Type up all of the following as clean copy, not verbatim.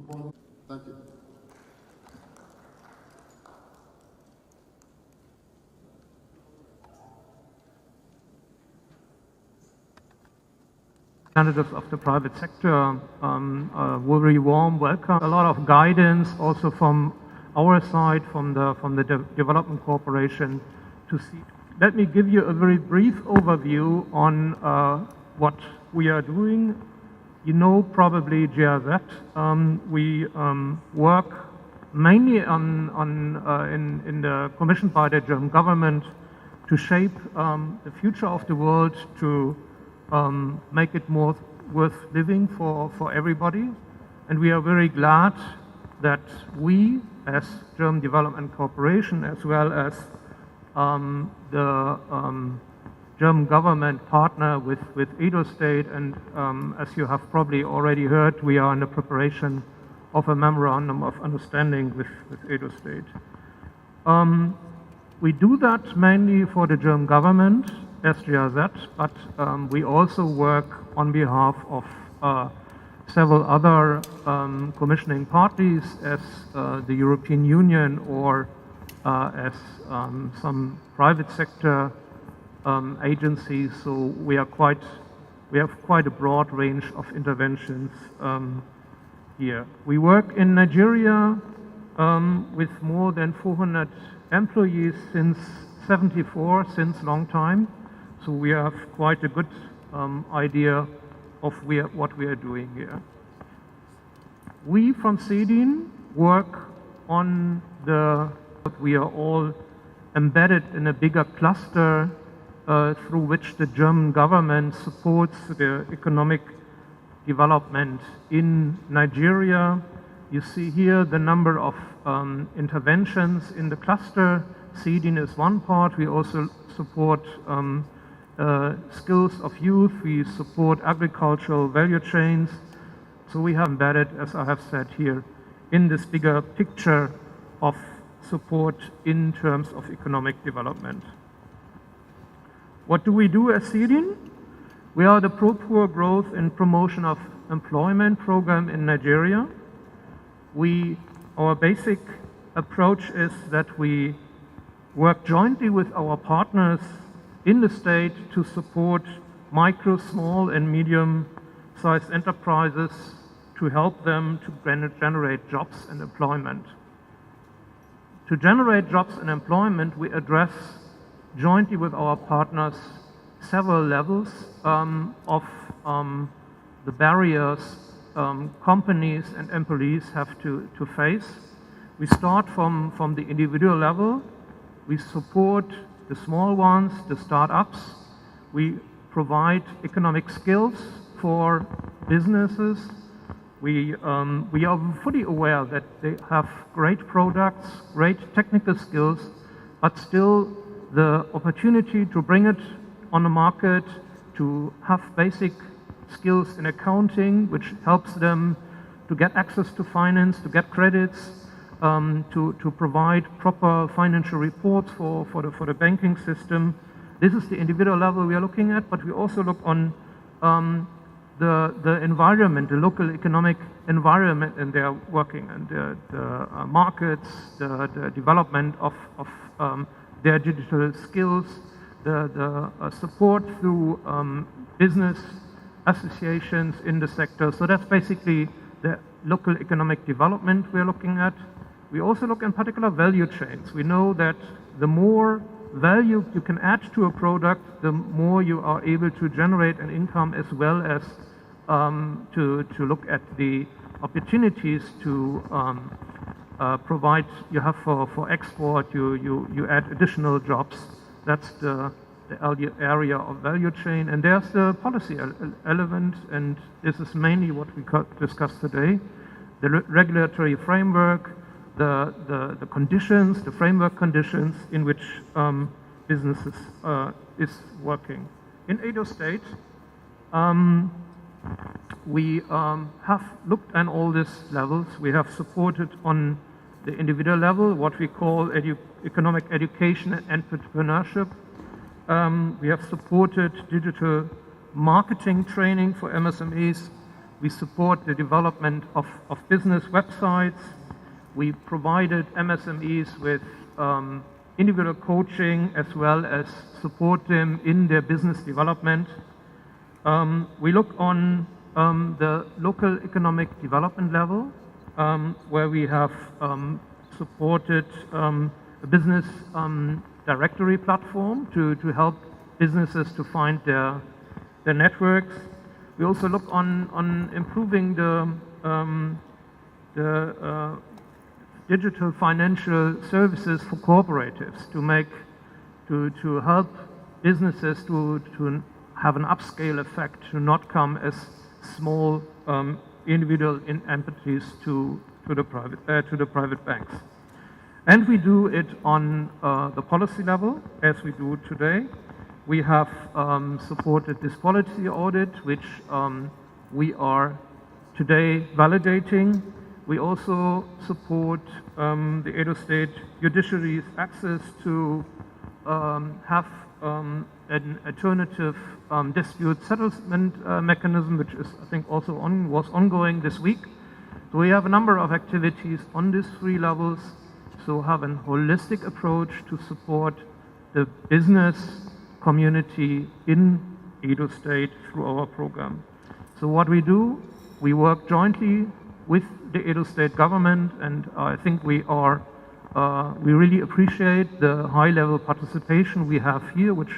Thank you. Representatives of the private sector, a very warm welcome. A lot of guidance also from our side, from the Development Corporation to see. Let me give you a very brief overview on what we are doing. You know probably GRZ. We work mainly in the commission by the German government to shape the future of the world, to make it more worth living for everybody. And we are very glad that we, as German Development Corporation, as well as the German government partner with Edo State, and as you have probably already heard, we are in the preparation of a memorandum of understanding with Edo State. We do that mainly for the German government, SGRZ, but we also work on behalf of several other commissioning parties, as the European Union, or as some private sector agencies. So we have quite a broad range of interventions here. We work in Nigeria with more than 400 employees since '74, since long time. So we have quite a good idea of what we are doing here. We from CEDIN work on we are all embedded in a bigger cluster through which the German government supports the economic development in Nigeria. You see here the number of interventions in the cluster. CEDIN is one part. We also support skills of youth. We support agricultural value chains. So we have embedded, as I have said here, in this bigger picture of support in terms of economic development. What do we do as CEDIN? We are the Pro-Poor Growth and Promotion of Employment program in Nigeria. Our basic approach is that we work jointly with our partners in the state to support micro, small, and medium-sized enterprises to help them to generate jobs and employment. To generate jobs and employment, we address jointly with our partners several levels of the barriers companies and employees have to face. We start from the individual level. We support the small ones, the startups. We provide economic skills for businesses. We are fully aware that they have great products, great technical skills, but still the opportunity to bring it on the market, to have basic skills in accounting, which helps them to get access to finance, to get credits, to provide proper financial reports for the banking system. This is the individual level we are looking at, but we also look on the environment, the local economic environment, and they are working, and the markets, the development of their digital skills, the support through business associations in the sector. So that's basically the local economic development we're looking at. We also look in particular value chains. We know that the more value you can add to a product, the more you are able to generate an income, as well as to look at the opportunities to provide you have for export. You add additional jobs. That's the area of value chain. And there's the policy element, and this is mainly what we discussed today. The regulatory framework, the conditions, the framework conditions in which businesses is working. In Edo State, we have looked at all these levels. We have supported on the individual level what we call economic education and entrepreneurship. We have supported digital marketing training for MSMEs. We support the development of business websites. We provided MSMEs with individual coaching as well as support them in their business development. We look on the local economic development level, where we have supported a business directory platform to help businesses to find their networks. We also look on improving the digital financial services for cooperatives to help businesses to have an upscale effect, to not come as small individual entities to the private banks. And we do it on the policy level, as we do today. We have supported this policy audit, which we are today validating. We also support the Edo State Judiciary's access to have an alternative dispute settlement mechanism, which is, I think, also was ongoing this week. So we have a number of activities on these three levels, so have a holistic approach to support the business community in Edo State through our program. So what we do, we work jointly with the Edo State government, and I think we really appreciate the high-level participation we have here, which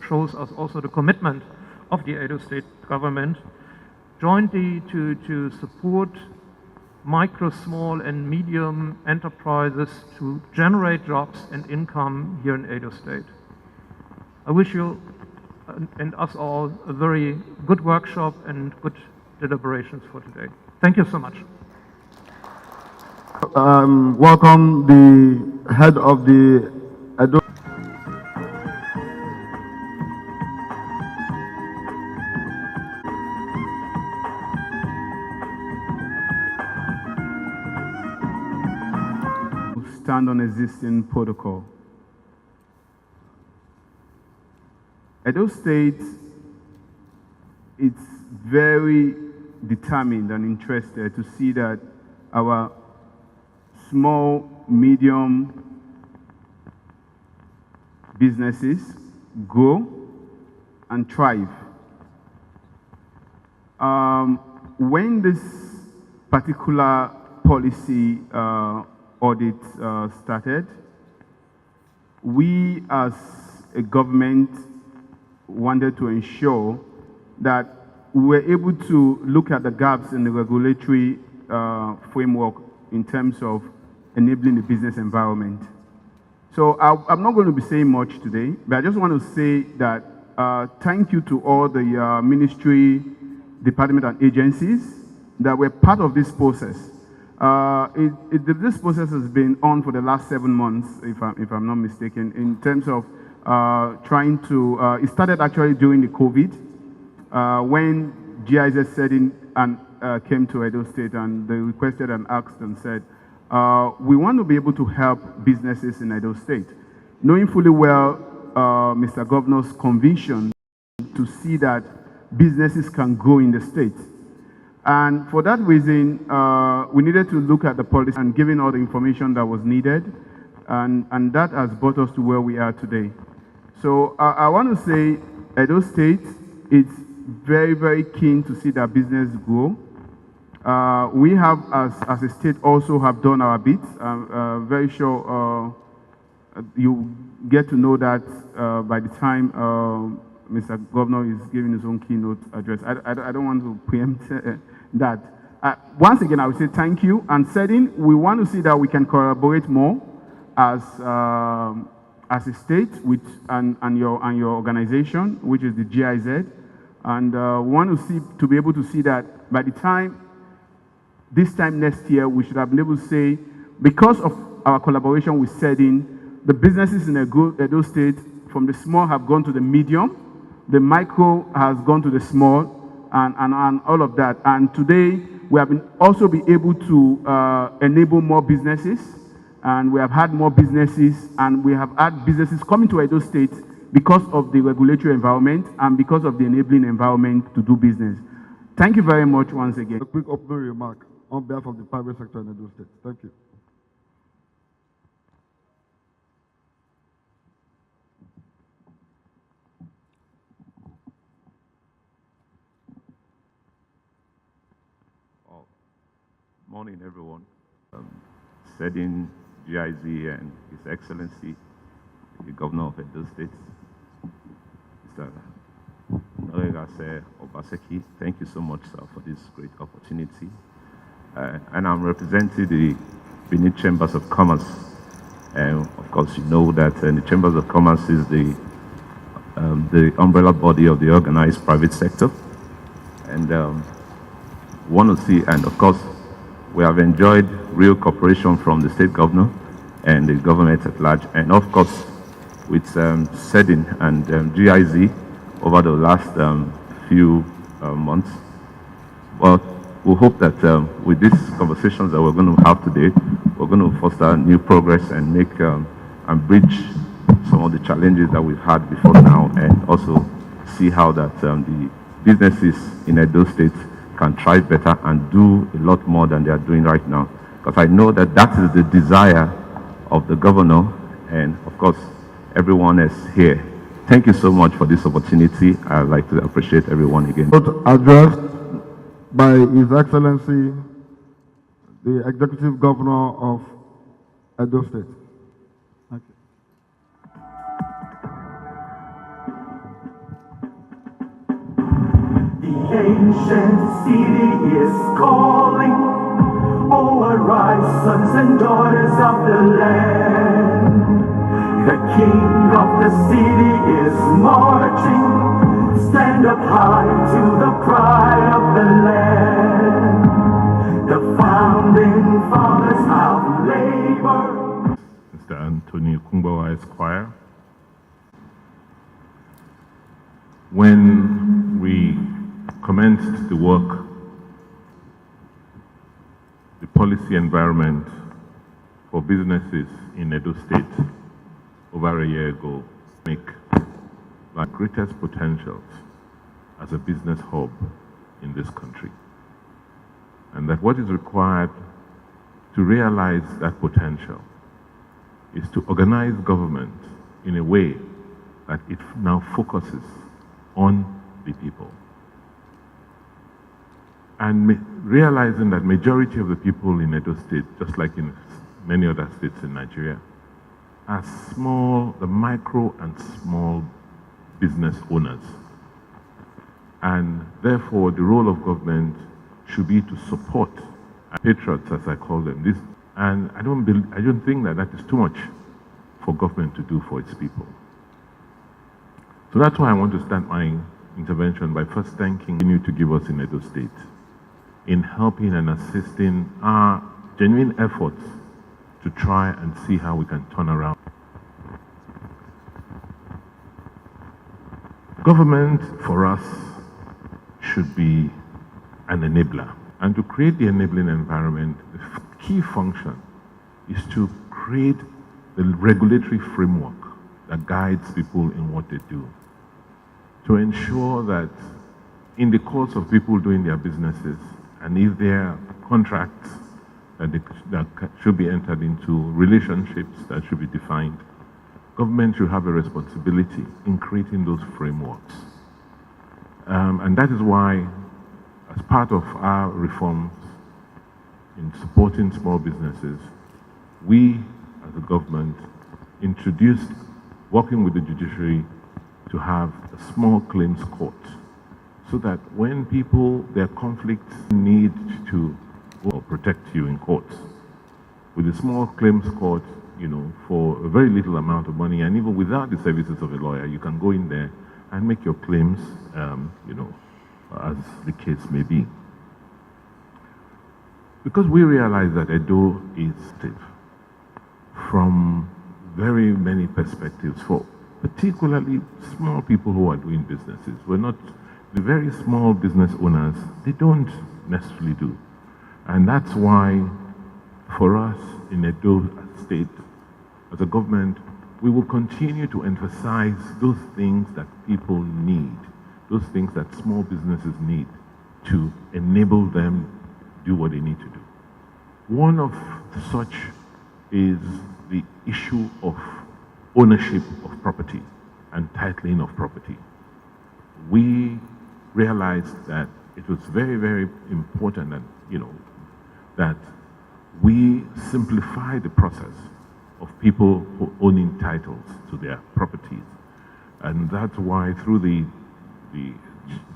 shows us also the commitment of the Edo State government, jointly to support micro, small, and medium enterprises to generate jobs and income here in Edo State. I wish you and us all a very good workshop and good deliberations for today. Thank you so much. Welcome the head of the Edo. Stand on existing protocol. Edo State is very determined and interested to see that our small, medium businesses grow and thrive. When this particular policy audit started, we as a government wanted to ensure that we were able to look at the gaps in the regulatory framework in terms of enabling the business environment. So I'm not going to be saying much today, but I just want to say that thank you to all the ministry, department, and agencies that were part of this process. This process has been on for the last 7 months, if I'm not mistaken, in terms of trying to, it started actually during the COVID, when GIZ said in and came to Edo State, and they requested and asked and said, we want to be able to help businesses in Edo State, knowing fully well Mr. Governor's conviction to see that businesses can grow in the state. And for that reason, we needed to look at the policy and giving all the information that was needed, and that has brought us to where we are today. So I want to say Edo State is very, very keen to see that business grow. We have, as a state, also have done our bit. Very sure you get to know that by the time Mr. Governor is giving his own keynote address. I don't want to preempt that. Once again, I would say thank you. And setting, we want to see that we can collaborate more as a state with and your organization, which is the GIZ, and want to be able to see that by the time this time next year, we should have been able to say, because of our collaboration with SEDIN, the businesses in Edo State from the small have gone to the medium, the micro has gone to the small, and all of that. And today, we have also been able to enable more businesses, and we have had more businesses, and we have had businesses coming to Edo State because of the regulatory environment and because of the enabling environment to do business. Thank you very much once again. A quick opening remark on behalf of the private sector in Edo State. Thank you. Morning, everyone. Setting GIZ and His Excellency, the Governor of Edo State, Mr. Obaseki, thank you so much, sir, for this great opportunity. And I'm representing the Benin Chambers of Commerce. And of course, you know that the Chambers of Commerce is the umbrella body of the organized private sector. And want to see, and of course, we have enjoyed real cooperation from the state governor and the government at large, and of course, with SEDIN and GIZ over the last few months. But we hope that with these conversations that we're going to have today, we're going to foster new progress and make and bridge some of the challenges that we've had before now, and also see how that the businesses in Edo State can thrive better and do a lot more than they are doing right now. Because I know that that is the desire of the governor and, of course, everyone is here. Thank you so much for this opportunity. I'd like to appreciate everyone again. Addressed by His Excellency, the Executive Governor of Edo State. Thank you. The ancient city is calling. Oh, arise, sons and daughters of the land. The king of the city is marching. Stand up high to the pride of the land. The founding fathers of labor. Mr. Anthony Kumbawa Esquire. When we commenced the work, the policy environment for businesses in Edo State over a year ago make our greatest potentials as a business hub in this country. And that what is required to realize that potential is to organize government in a way that it now focuses on the people. And realizing that majority of the people in Edo State, just like in many other states in Nigeria, are small, the micro and small business owners. And therefore, the role of government should be to support patriots, as I call them. And I don't think that that is too much for government to do for its people. So that's why I want to start my intervention by first thanking you to give us in Edo State in helping and assisting our genuine efforts to try and see how we can turn around. Government, for us, should be an enabler. And to create the enabling environment, the key function is to create the regulatory framework that guides people in what they do. To ensure that in the course of people doing their businesses, and if there are contracts that should be entered into, relationships that should be defined, government should have a responsibility in creating those frameworks. And that is why, as part of our reforms in supporting small businesses, we, as a government, introduced, working with the judiciary, to have a small claims court, so that when people, their conflicts need to protect you in courts, with a small claims court, you know, for a very little amount of money, and even without the services of a lawyer, you can go in there and make your claims, you know, as the case may be. Because we realize that Edo is safe from very many perspectives, for particularly small people who are doing businesses. We're not, the very small business owners, they don't necessarily do. And that's why, for us in Edo State, as a government, we will continue to emphasize those things that people need, those things that small businesses need, to enable them do what they need to do. One of such is the issue of ownership of property and titling of property. We realized that it was very, very important and, that we simplify the process of people who owning titles to their properties. And that's why through the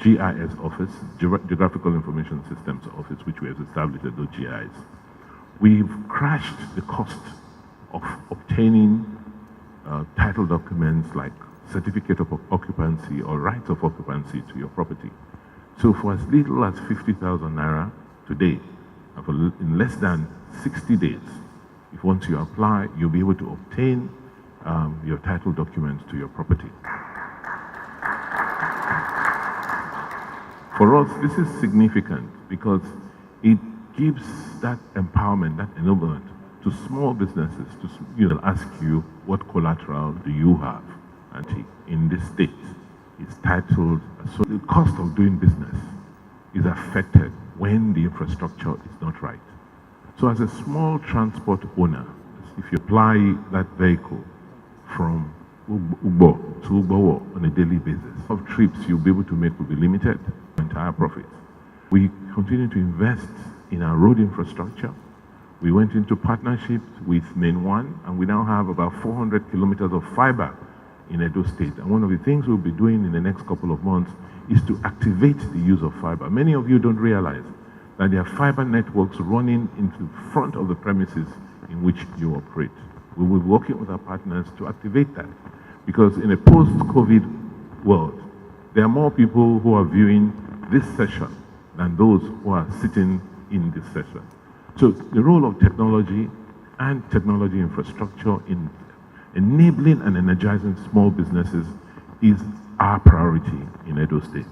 GIS office, Geographical Information Systems Office, which we have established at those GIS, we've crashed the cost of obtaining title documents like certificate of occupancy or rights of occupancy to your property. So for as little as 50,000 naira today, in less than 60 days, if once you apply, you'll be able to obtain your title documents to your property. For us, this is significant because it gives that empowerment, that enablement to small businesses to ask you what collateral do you have, and in this state is titled. So the cost of doing business is affected when the infrastructure is not right. So as a small transport owner, if you apply that vehicle from Ugbo to Ugbo on a daily basis, of trips you'll be able to make will be limited, entire profits. We continue to invest in our road infrastructure. We went into partnerships with Main One, and we now have about 400 kilometers of fiber in Edo State. And one of the things we'll be doing in the next couple of months is to activate the use of fiber. Many of you don't realize that there are fiber networks running into front of the premises in which you operate. We will be working with our partners to activate that, because in a post-COVID world, there are more people who are viewing this session than those who are sitting in this session. So the role of technology and technology infrastructure in enabling and energizing small businesses is our priority in Edo State.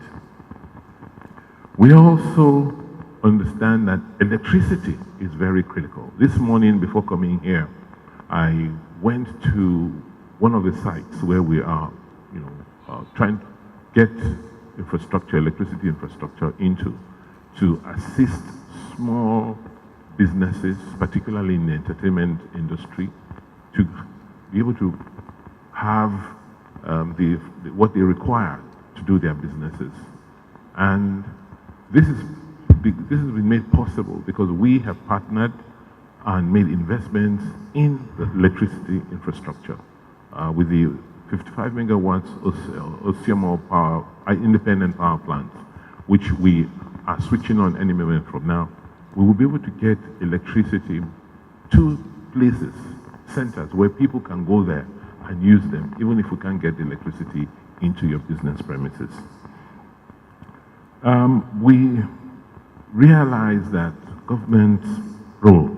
We also understand that electricity is very critical. This morning, before coming here, I went to one of the sites where we are, trying to get infrastructure, electricity infrastructure to assist small businesses, particularly in the entertainment industry, to be able to have what they require to do their businesses. And this has been made possible because we have partnered and made investments in the electricity infrastructure with the 55 megawatts Osiamo power, independent power plants, which we are switching on any moment from now. We will be able to get electricity to places, centers where people can go there and use them, even if we can't get the electricity into your business premises. We realize that government's role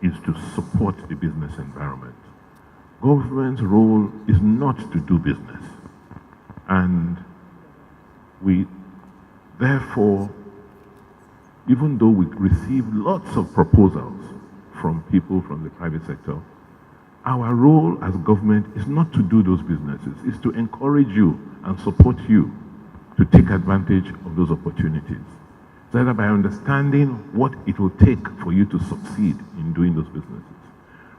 is to support the business environment. Government's role is not to do business. And we, therefore, even though we receive lots of proposals from people from the private sector, our role as government is not to do those businesses, it's to encourage you and support you to take advantage of those opportunities. So that by understanding what it will take for you to succeed in doing those businesses,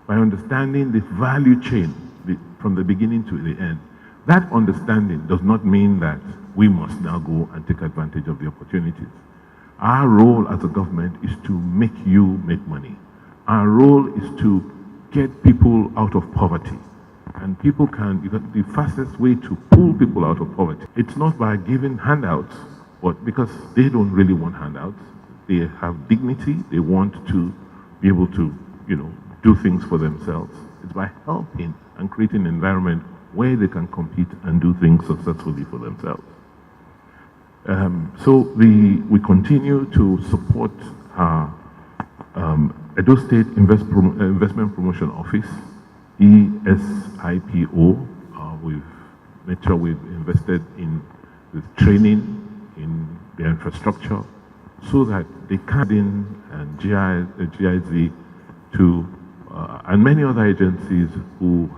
by understanding the value chain from the beginning to the end, that understanding does not mean that we must now go and take advantage of the opportunities. Our role as a government is to make you make money. Our role is to get people out of poverty. And people the fastest way to pull people out of poverty, it's not by giving handouts, but because they don't really want handouts. They have dignity. They want to be able to, do things for themselves. It's by helping and creating an environment where they can compete and do things successfully for themselves. We continue to support our Edo State Investment Promotion Office, ESIPO. We've made sure we've invested in the training, in their infrastructure, so that they can and GIZ to and many other agencies who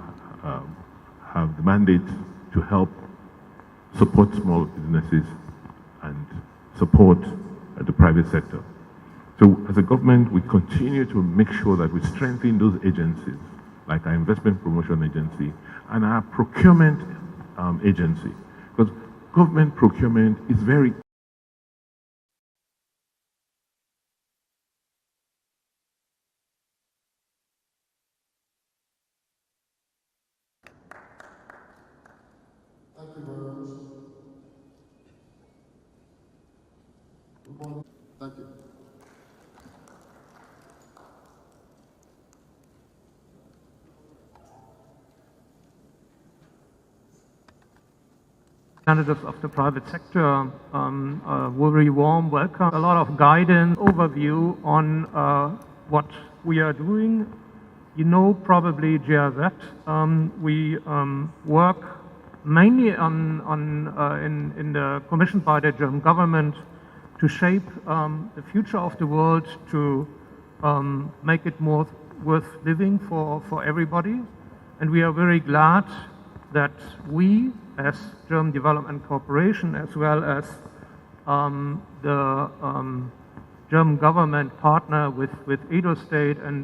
have the mandate to help support small businesses and support the private sector. So as a government, we continue to make sure that we strengthen those agencies, like our investment promotion agency and our procurement agency. Because government procurement is very Thank you very much. Thank you. Representatives of the private sector, a very warm welcome, a lot of guidance, overview on what we are doing. You know probably GRZ. We work mainly in the Commission by the German government to shape the future of the world, to make it more worth living for everybody. And we are very glad that we, as German Development Corporation, as well as the German government partner with Edo State and